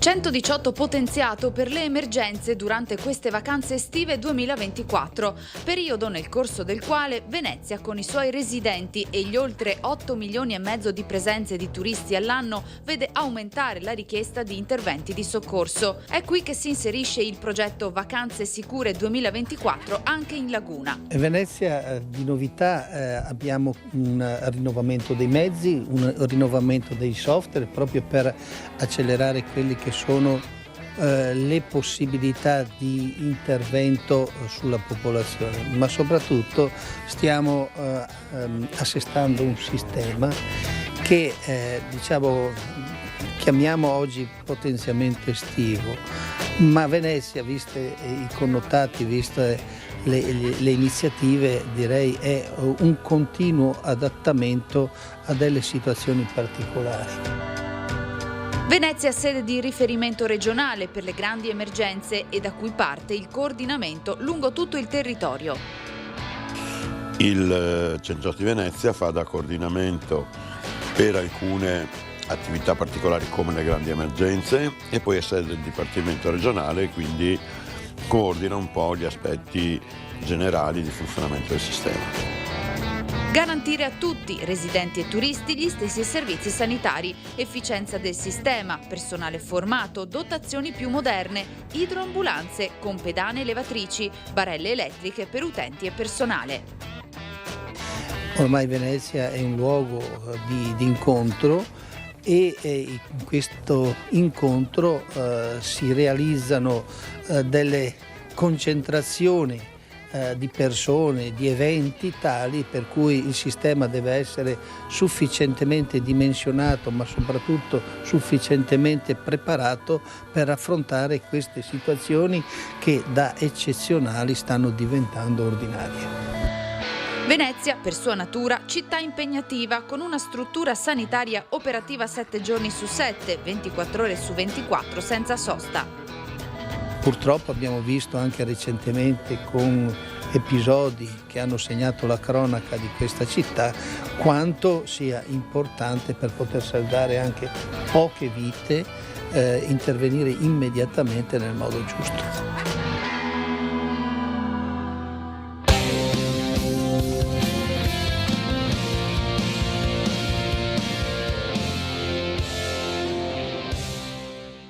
118 potenziato per le emergenze durante queste vacanze estive 2024, periodo nel corso del quale Venezia con i suoi residenti e gli oltre 8 milioni e mezzo di presenze di turisti all'anno vede aumentare la richiesta di interventi di soccorso. È qui che si inserisce il progetto Vacanze Sicure 2024 anche in Laguna. In Venezia di novità abbiamo un rinnovamento dei mezzi, un rinnovamento dei software proprio per accelerare quelli che sono le possibilità di intervento sulla popolazione, ma soprattutto stiamo assestando un sistema che chiamiamo oggi potenziamento estivo, ma Venezia, viste i connotati, viste le iniziative, direi è un continuo adattamento a delle situazioni particolari. Venezia è sede di riferimento regionale per le grandi emergenze e da cui parte il coordinamento lungo tutto il territorio. Il Centro di Venezia fa da coordinamento per alcune attività particolari come le grandi emergenze e poi è sede del Dipartimento regionale, quindi coordina un po' gli aspetti generali di funzionamento del sistema. Garantire a tutti, residenti e turisti, gli stessi servizi sanitari, efficienza del sistema, personale formato, dotazioni più moderne, idroambulanze con pedane elevatrici, barelle elettriche per utenti e personale. Ormai Venezia è un luogo di incontro e in questo incontro si realizzano delle concentrazioni di persone, di eventi tali per cui il sistema deve essere sufficientemente dimensionato ma soprattutto sufficientemente preparato per affrontare queste situazioni che da eccezionali stanno diventando ordinarie. Venezia, per sua natura, città impegnativa, con una struttura sanitaria operativa 7 giorni su 7, 24 ore su 24, senza sosta. Purtroppo abbiamo visto anche recentemente con episodi che hanno segnato la cronaca di questa città quanto sia importante per poter salvare anche poche vite intervenire immediatamente nel modo giusto.